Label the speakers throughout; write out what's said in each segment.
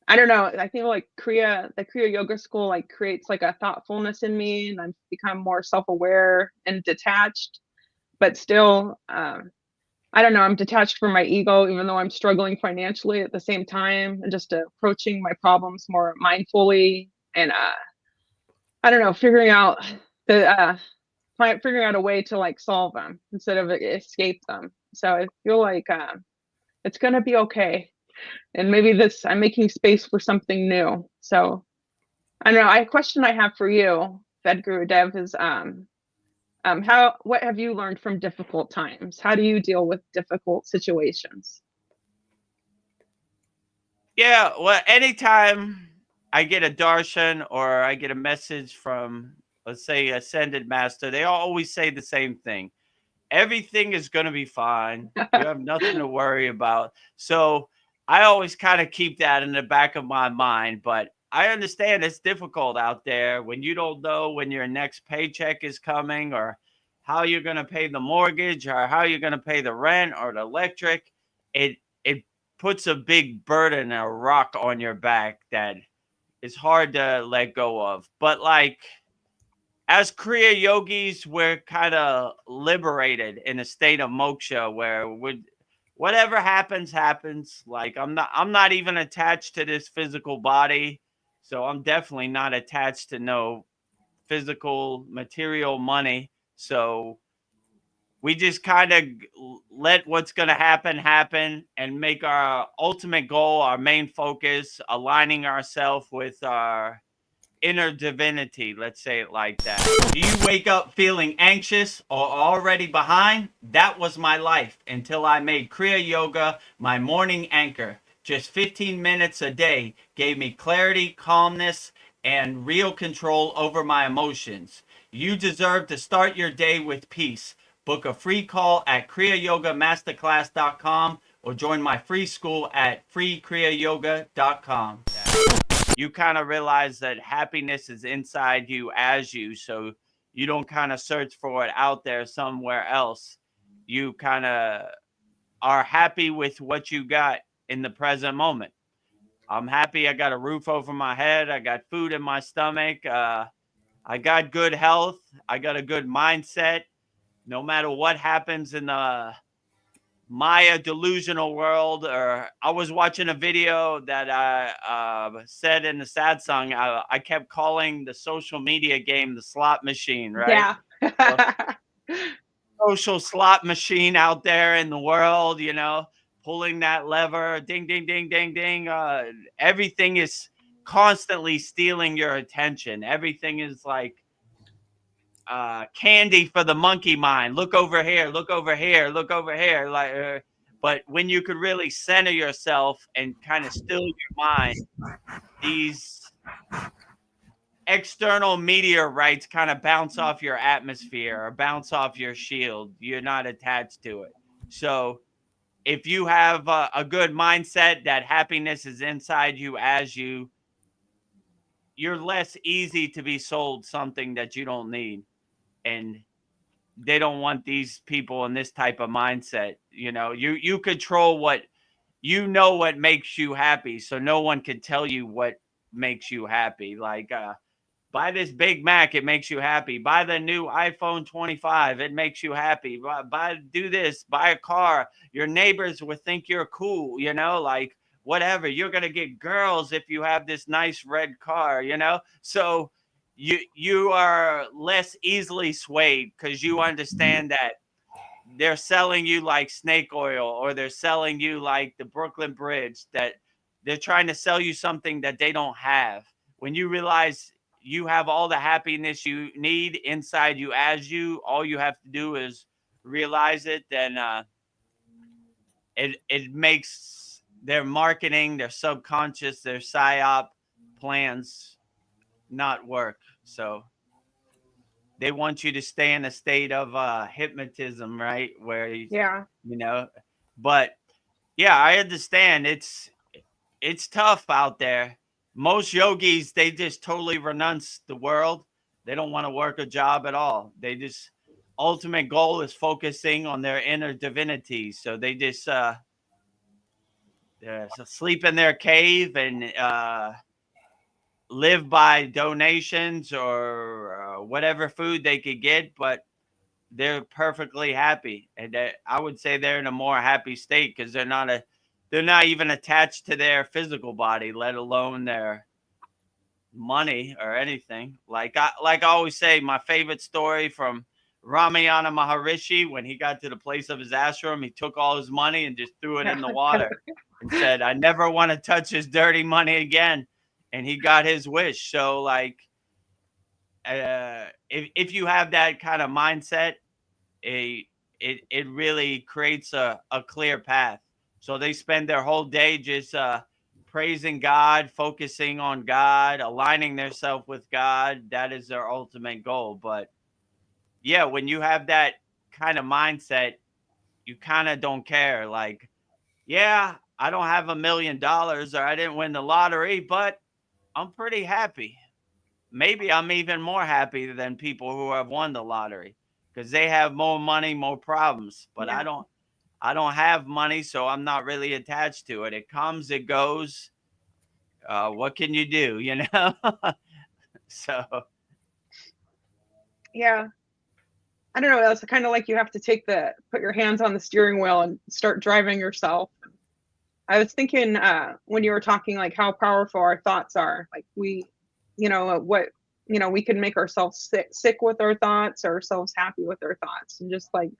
Speaker 1: I don't know. I think like the Kriya yoga school like creates like a thoughtfulness in me, and I've become more self-aware and detached, but still, I don't know, I'm detached from my ego, even though I'm struggling financially at the same time, and just approaching my problems more mindfully, and I don't know, the figuring out a way to like solve them instead of escape them. So I feel like it's gonna be okay, and maybe this I'm making space for something new. So I don't know. A question I have for you, Fedguru Dev, is what have you learned from difficult times? How do you deal with difficult situations?
Speaker 2: Yeah, well, anytime I get a darshan or I get a message from, let's say, ascended master, they always say the same thing. Everything is going to be fine. You have nothing to worry about. So I always kind of keep that in the back of my mind. But I understand it's difficult out there when you don't know when your next paycheck is coming, or how you're going to pay the mortgage, or how you're going to pay the rent or the electric. It puts a big burden, a rock on your back that is hard to let go of. But like, as Kriya yogis, we're kind of liberated in a state of moksha where whatever happens, happens. Like, I'm not even attached to this physical body. So I'm definitely not attached to no physical material money. So we just kind of let what's going to happen and make our ultimate goal, our main focus, aligning ourselves with our inner divinity, let's say it like that. Do you wake up feeling anxious or already behind? That was my life until I made Kriya Yoga my morning anchor. Just 15 minutes a day gave me clarity, calmness, and real control over my emotions. You deserve to start your day with peace. Book a free call at kriyayogamasterclass.com or join my free school at freekriyayoga.com. You kind of realize that happiness is inside you as you, so you don't kind of search for it out there somewhere else. You kind of are happy with what you got in the present moment. I'm happy I got a roof over my head, I got food in my stomach, I got good health, I got a good mindset. No matter what happens in the Maya delusional world, or I was watching a video that I said in the sad song, I kept calling the social media game the slot machine, right?
Speaker 1: Yeah.
Speaker 2: So, social slot machine out there in the world, pulling that lever, ding, ding, ding, ding, ding. Everything is constantly stealing your attention. Everything is like candy for the monkey mind. Look over here, look over here, look over here. But when you could really center yourself and kind of still your mind, these external meteorites kind of bounce off your atmosphere or bounce off your shield. You're not attached to it. So if you have a good mindset that happiness is inside you as you're less easy to be sold something that you don't need. And they don't want these people in this type of mindset. You control what makes you happy, so no one can tell you what makes you happy. Like, buy this Big Mac, it makes you happy. Buy the new iPhone 25, it makes you happy. Do this, buy a car. Your neighbors will think you're cool, like whatever. You're gonna get girls if you have this nice red car. So you are less easily swayed because you understand that they're selling you like snake oil, or they're selling you like the Brooklyn Bridge, that they're trying to sell you something that they don't have. When you realize you have all the happiness you need inside you as you, all you have to do is realize it, then it makes their marketing, their subconscious, their psyop plans not work. So they want you to stay in a state of hypnotism, right? Where
Speaker 1: Yeah.
Speaker 2: know, but yeah, I understand. It's tough out there. Most yogis, they just totally renounce the world. They don't want to work a job at all. They just ultimate goal is focusing on their inner divinity. So they just sleep in their cave and live by donations or whatever food they could get, but they're perfectly happy, and I would say they're in a more happy state because they're not even attached to their physical body, let alone their money or anything. Like I always say, my favorite story from Ramayana Maharishi, when he got to the place of his ashram, he took all his money and just threw it
Speaker 1: Yeah.
Speaker 2: in the water and said, "I never want to touch his dirty money again." And he got his wish. So like, if you have that kind of mindset, a it really creates a clear path. So they spend their whole day just praising God, focusing on God, aligning themselves with God. That is their ultimate goal. But yeah, when you have that kind of mindset, you kind of don't care. Like, yeah, I don't have $1 million or I didn't win the lottery, but I'm pretty happy. Maybe I'm even more happy than people who have won the lottery because they have more money, more problems. But
Speaker 1: Yeah.
Speaker 2: I don't have money, so I'm not really attached to it. It comes, it goes. What can you do? You know. So
Speaker 1: Yeah. I don't know. It's kind of like you have to put your hands on the steering wheel and start driving yourself. I was thinking when you were talking, like how powerful our thoughts are. Like what, we can make ourselves sick with our thoughts, or ourselves happy with our thoughts. And just like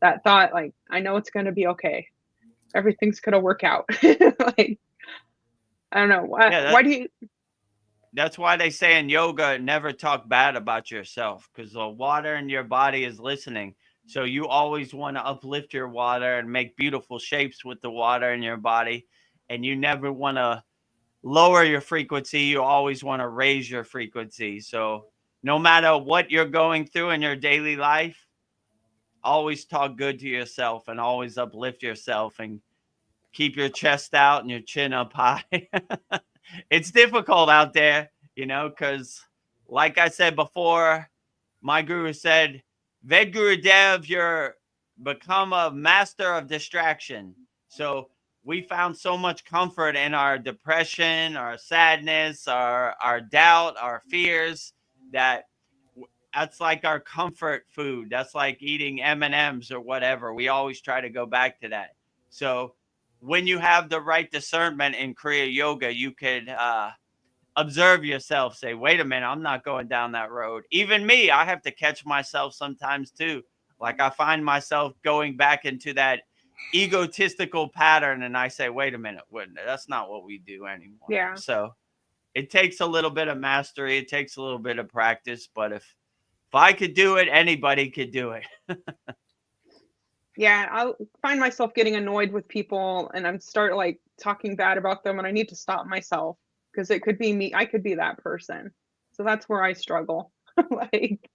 Speaker 1: that thought, like, I know it's going to be okay. Everything's going to work out. Like, I don't know.
Speaker 2: yeah,
Speaker 1: Why do you,
Speaker 2: that's why they say in yoga, never talk bad about yourself because the water in your body is listening. So you always want to uplift your water and make beautiful shapes with the water in your body, and you never want to lower your frequency. You always want to raise your frequency. So no matter what you're going through in your daily life, always talk good to yourself and always uplift yourself and keep your chest out and your chin up high. It's difficult out there, because like I said before, my guru said, Ved Guru Dev, you're become a master of distraction. So we found so much comfort in our depression, our sadness, our doubt, our fears, that that's like our comfort food. That's like eating M&Ms or whatever. We always try to go back to that. So when you have the right discernment in Kriya Yoga, you could observe yourself, say, wait a minute, I'm not going down that road. Even me, I have to catch myself sometimes too. Like I find myself going back into that egotistical pattern and I say, wait a minute, that's not what we do anymore.
Speaker 1: yeah.
Speaker 2: So it takes a little bit of mastery. It takes a little bit of practice. But if I could do it, anybody could do it.
Speaker 1: Yeah. I'll find myself getting annoyed with people and I'm start like talking bad about them, and I need to stop myself because it could be me. I could be that person. So that's where I struggle. Like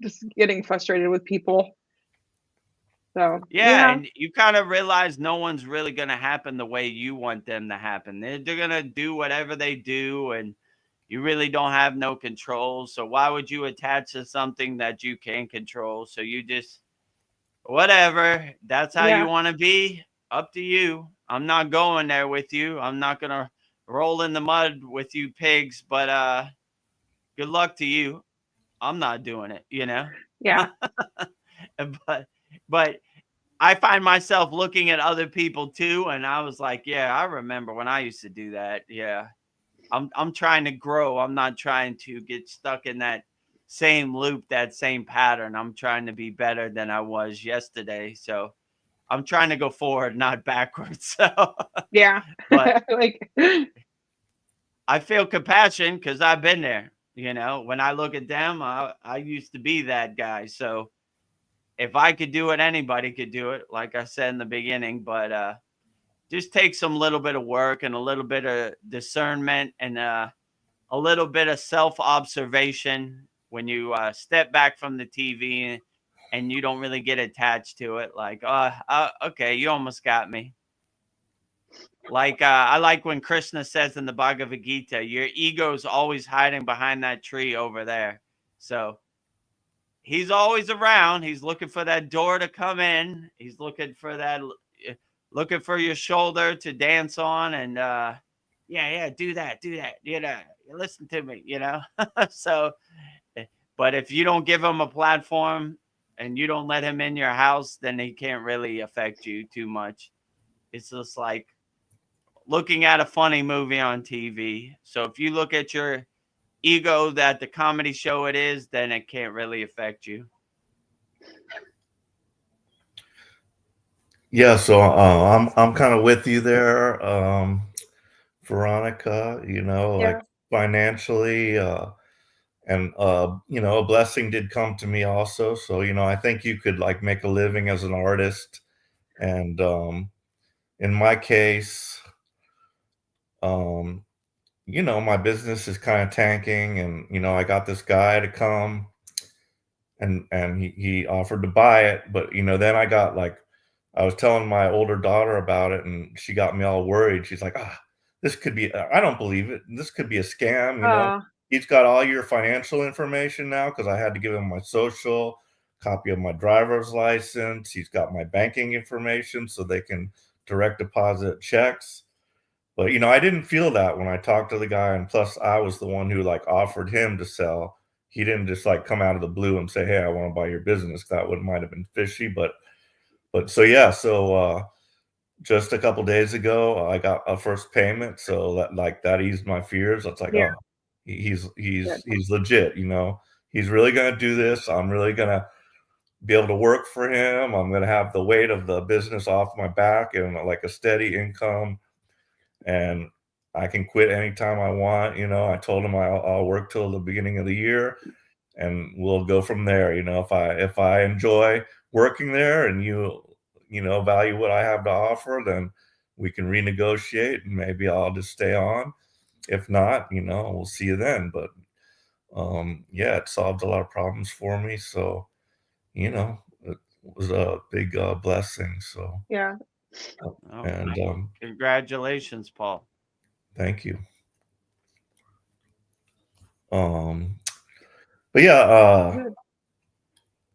Speaker 1: just getting frustrated with people. So
Speaker 2: Yeah,
Speaker 1: yeah.
Speaker 2: and you kind of realize no one's really going to happen the way you want them to happen. They're going to do whatever they do, and you really don't have no control. So why would you attach to something that you can't control? So you just, whatever, that's how you
Speaker 1: Yeah.
Speaker 2: want to be. Up to you. I'm not going there with you. I'm not going to roll in the mud with you pigs, but good luck to you. I'm not doing it.
Speaker 1: Yeah.
Speaker 2: but but I find myself looking at other people too, and I was like, yeah, I remember when I used to do that. Yeah, I'm trying to grow. I'm not trying to get stuck in that same loop, that same pattern. I'm trying to be better than I was yesterday. So I'm trying to go forward, not backwards. So,
Speaker 1: Yeah.
Speaker 2: but
Speaker 1: Like
Speaker 2: I feel compassion because I've been there. When I look at them, I used to be that guy. So if I could do it, anybody could do it, like I said in the beginning. But just takes some little bit of work and a little bit of discernment and a little bit of self observation when you step back from the TV and you don't really get attached to it. Like, okay, you almost got me. Like I like when Krishna says in the Bhagavad Gita, your ego's always hiding behind that tree over there. So he's always around. He's looking for that door to come in. He's looking for that looking for your shoulder to dance on, and yeah, do that, listen to me, So, but if you don't give him a platform and you don't let him in your house, then he can't really affect you too much. It's just like looking at a funny movie on TV. So if you look at your ego that the comedy show it is, then it can't really affect you.
Speaker 3: Yeah, so I'm kind of with you there, Veronica. Like
Speaker 1: Yeah.
Speaker 3: financially, and a blessing did come to me also. So I think you could like make a living as an artist, and in my case, um, my business is kind of tanking, and I got this guy to come, and he offered to buy it, but then I was telling my older daughter about it, and she got me all worried. She's like, this could be, I don't believe it. This could be a scam.
Speaker 1: Oh,
Speaker 3: He's got all your financial information now, because I had to give him my social, copy of my driver's license. He's got my banking information so they can direct deposit checks. But I didn't feel that when I talked to the guy, and plus I was the one who like offered him to sell. He didn't just like come out of the blue and say, "Hey, I want to buy your business." That would might have been fishy, but so yeah, so just a couple days ago, I got a first payment, so that eased my fears. It's like,
Speaker 1: yeah,
Speaker 3: oh, he's
Speaker 1: good.
Speaker 3: he's he's legit. He's really gonna do this. I'm really gonna be able to work for him. I'm gonna have the weight of the business off my back and like a steady income, and I can quit anytime I want. I told him I'll work till the beginning of the year, and we'll go from there. If I enjoy working there, and value what I have to offer, then we can renegotiate, and maybe I'll just stay on. If not, we'll see you then. But yeah, it solved a lot of problems for me. So it was a big blessing. So
Speaker 1: Yeah.
Speaker 2: Oh,
Speaker 3: and
Speaker 2: congratulations, Paul.
Speaker 3: thank you. Um, but yeah,
Speaker 1: Good.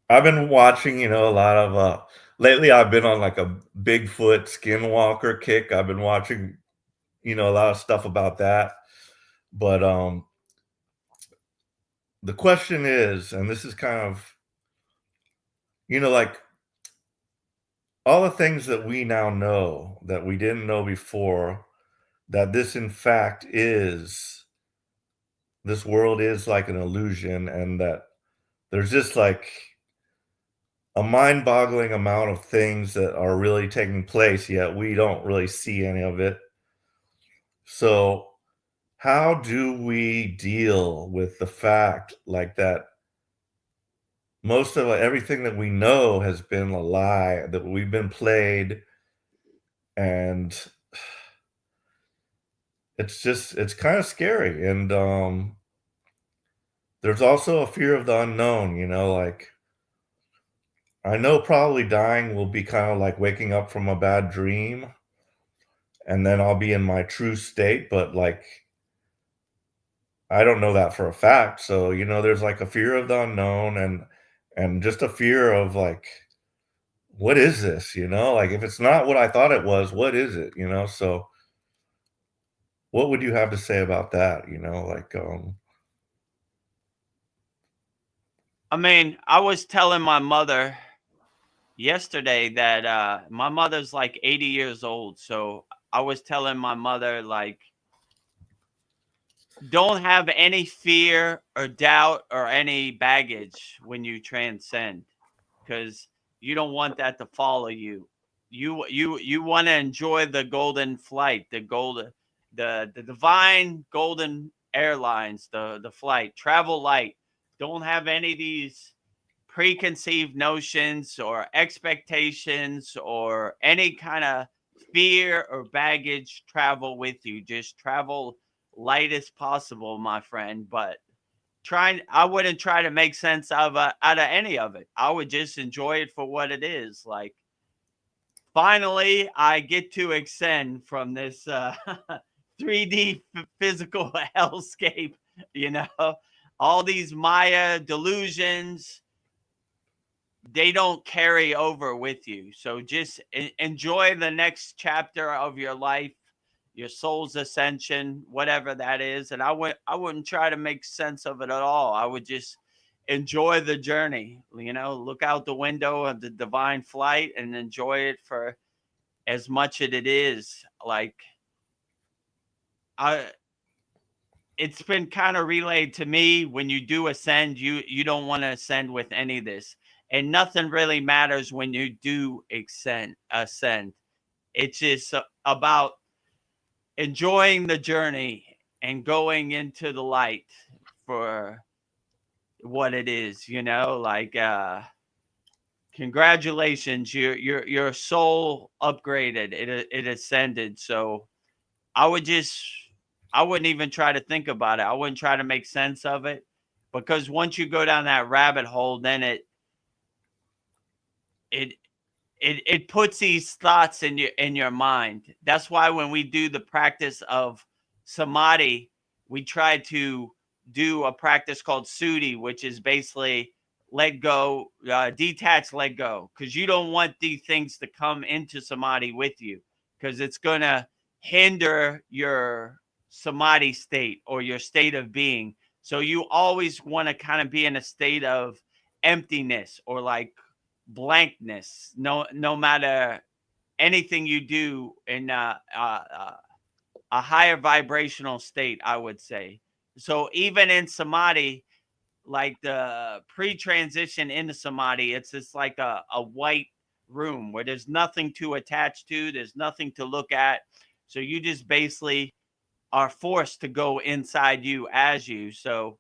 Speaker 3: I've been watching, a lot of lately I've been on like a Bigfoot skinwalker kick. I've been watching, a lot of stuff about that. But the question is, and this is kind of, like all the things that we now know that we didn't know before, that this world is like an illusion, and that there's just like a mind-boggling amount of things that are really taking place, yet we don't really see any of it. So, how do we deal with the fact like that most of everything that we know has been a lie, that we've been played, and it's kind of scary. And there's also a fear of the unknown, like I know probably dying will be kind of like waking up from a bad dream, and then I'll be in my true state, but like I don't know that for a fact. So, there's like a fear of the unknown, and just a fear of like, what is this? Like if it's not what I thought it was, what is it? So what would you have to say about that? Like
Speaker 2: I mean, I was telling my mother yesterday that my mother's like 80 years old. So I was telling my mother, like, don't have any fear or doubt or any baggage when you transcend, because you don't want that to follow you. You want to enjoy the golden flight, the divine golden airlines, the flight, travel light. Don't have any of these preconceived notions or expectations or any kind of fear or baggage travel with you. Just travel light as possible, my friend. But I wouldn't try to make sense out of any of it. I would just enjoy it for what it is. Like, finally, I get to ascend from this 3D physical hellscape. You know, all these Maya delusions, they don't carry over with you. So just enjoy the next chapter of your life, your soul's ascension, whatever that is. And I wouldn't try to make sense of it at all. I would just enjoy the journey, look out the window of the divine flight and enjoy it for as much as it is. Like, it's been kind of relayed to me, when you do ascend, you don't want to ascend with any of this, and nothing really matters when you do ascend. It's just about enjoying the journey and going into the light for what it is, like, congratulations, your soul upgraded, it ascended. So I wouldn't even try to think about it. I wouldn't try to make sense of it, because once you go down that rabbit hole, then it puts these thoughts in your mind. That's why when we do the practice of samadhi, we try to do a practice called sudi, which is basically let go, detach, let go, because you don't want these things to come into samadhi with you, because it's going to hinder your samadhi state or your state of being. So you always want to kind of be in a state of emptiness or like blankness, no matter anything you do in a higher vibrational state, I would say. So even in samadhi, like the pre-transition into samadhi, it's just like a white room where there's nothing to attach to, there's nothing to look at. So you just basically are forced to go inside you as you. So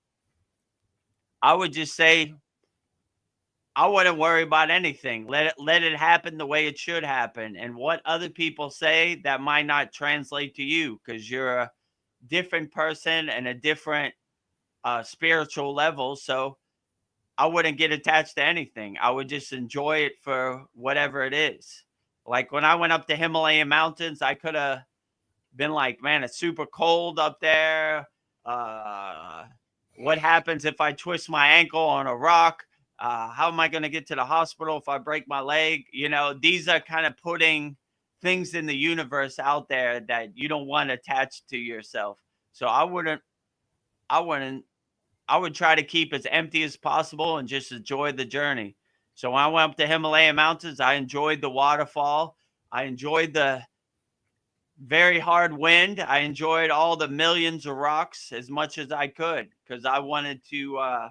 Speaker 2: I would just say, I wouldn't worry about anything. Let it happen the way it should happen. And what other people say, that might not translate to you, because you're a different person and a different spiritual level. So I wouldn't get attached to anything. I would just enjoy it for whatever it is. Like when I went up the Himalayan mountains, I could have been like, man, it's super cold up there. What happens if I twist my ankle on a rock? How am I going to get to the hospital if I break my leg? These are kind of putting things in the universe out there that you don't want attached to yourself. So I would try to keep as empty as possible and just enjoy the journey. So when I went up the Himalayan mountains, I enjoyed the waterfall. I enjoyed the very hard wind. I enjoyed all the millions of rocks as much as I could, because I wanted to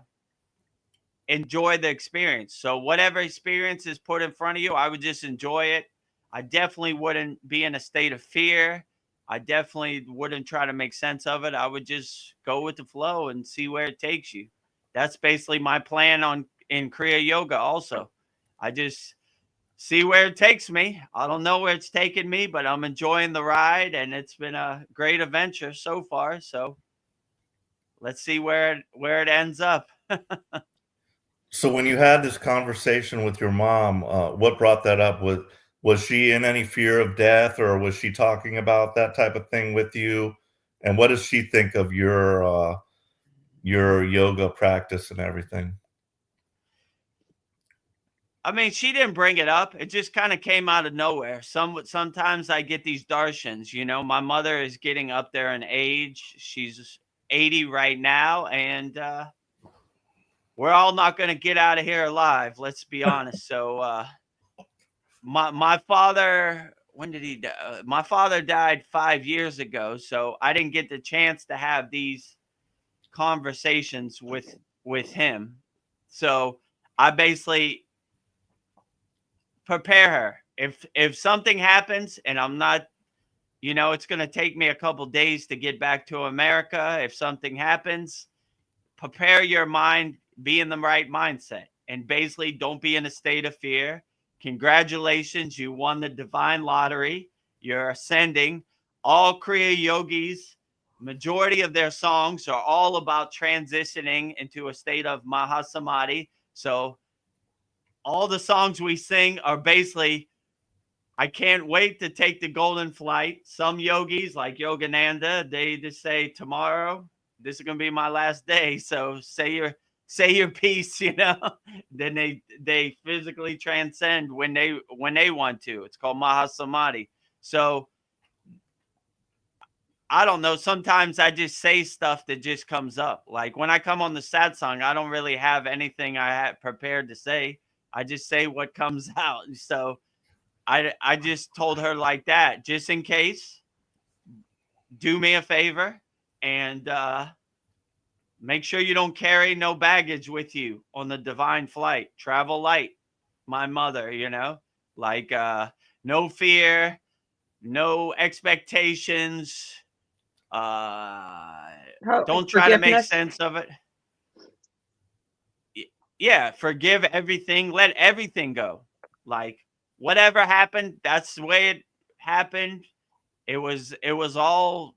Speaker 2: enjoy the experience. So whatever experience is put in front of you, I would just enjoy it. I definitely wouldn't be in a state of fear. I definitely wouldn't try to make sense of it. I would just go with the flow and see where it takes you. That's basically my plan in Kriya Yoga also. I just see where it takes me. I don't know where it's taken me, but I'm enjoying the ride, and it's been a great adventure so far. So let's see where it ends up.
Speaker 3: So when you had this conversation with your mom, what brought that up? Was she in any fear of death, or was she talking about that type of thing with you? And what does she think of your yoga practice and everything?
Speaker 2: I mean, she didn't bring it up. It just kind of came out of nowhere. Sometimes I get these darshans. My mother is getting up there in age. She's 80 right now, and we're all not going to get out of here alive. Let's be honest. So my father, when did he die? My father died 5 years ago, so I didn't get the chance to have these conversations with him. So I basically prepare her. If something happens and I'm not, it's going to take me a couple days to get back to America. If something happens, prepare your mind, be in the right mindset, and basically don't be in a state of fear. Congratulations, you won the divine lottery. You're ascending. All Kriya yogis, majority of their songs are all about transitioning into a state of Mahasamadhi. So all the songs we sing are basically, I can't wait to take the golden flight. Some yogis like Yogananda, they just say, tomorrow, this is going to be my last day. So say say your piece, then they physically transcend when they want to. It's called Mahasamadhi. So I don't know. Sometimes I just say stuff that just comes up. Like when I come on the sad song, I don't really have anything I had prepared to say. I just say what comes out. So I just told her like that, just in case, do me a favor and make sure you don't carry no baggage with you on the divine flight. Travel light, my mother, like no fear, no expectations. Don't try to make sense of it. Yeah, forgive everything. Let everything go. Like whatever happened, that's the way it happened. It was all.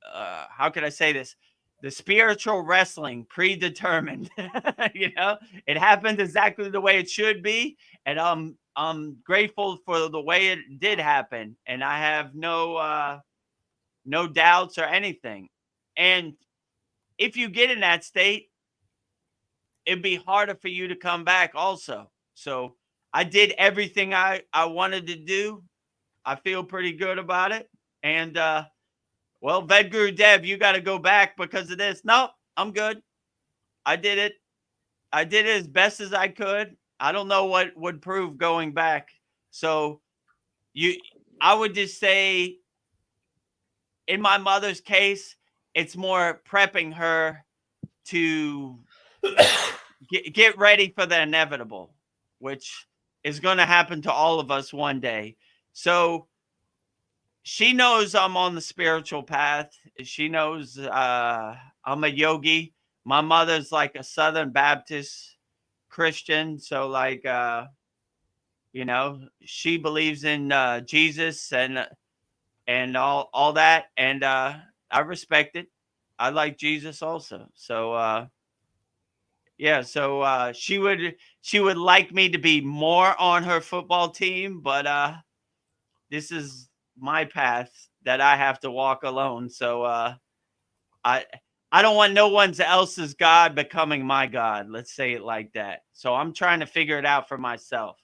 Speaker 2: How can I say this? The spiritual wrestling predetermined. It happened exactly the way it should be, and I'm grateful for the way it did happen, and I have no doubts or anything. And if you get in that state, it'd be harder for you to come back also. So I did everything I wanted to do. I feel pretty good about it. And well, Vedguru Dev, you got to go back because of this. Nope, I'm good. I did it. I did it as best as I could. I don't know what would prove going back. So I would just say, in my mother's case, it's more prepping her to get ready for the inevitable, which is going to happen to all of us one day. So she knows I'm on the spiritual path. She knows I'm a yogi. My mother's like a Southern Baptist Christian. So like, she believes in Jesus and all that. And I respect it. I like Jesus also. So, yeah, so she would like me to be more on her football team, but this is my path that I have to walk alone. So I don't want no one else's God becoming my God. Let's say it like that. So I'm trying to figure it out for myself.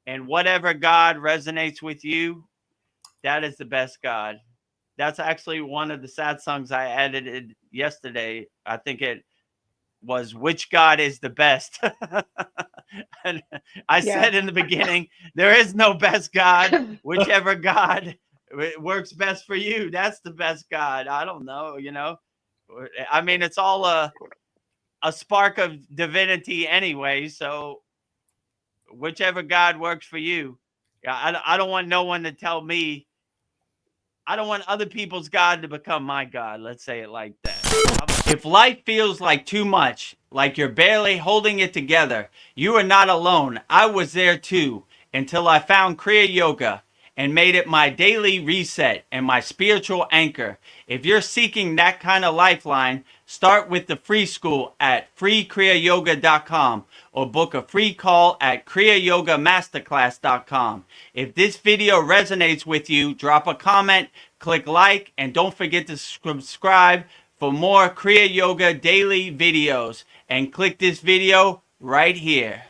Speaker 2: And whatever God resonates with you, that is the best God. That's actually one of the sad songs I edited yesterday. I think it was "Which God is the best?" And I said in the beginning, there is no best God. Whichever God works best for you, that's the best God. I don't know, I mean, it's all a spark of divinity anyway. So whichever God works for you. I don't want no one to tell me. I don't want other people's God to become my God. Let's say it like that. If life feels like too much, like you're barely holding it together, you are not alone. I was there too, until I found Kriya Yoga and made it my daily reset and my spiritual anchor. If you're seeking that kind of lifeline, start with the free school at freekriyayogamasterclass.com or book a free call at kriyayogamasterclass.com. If this video resonates with you, drop a comment, click like, and don't forget to subscribe for more Kriya Yoga daily videos. And click this video right here.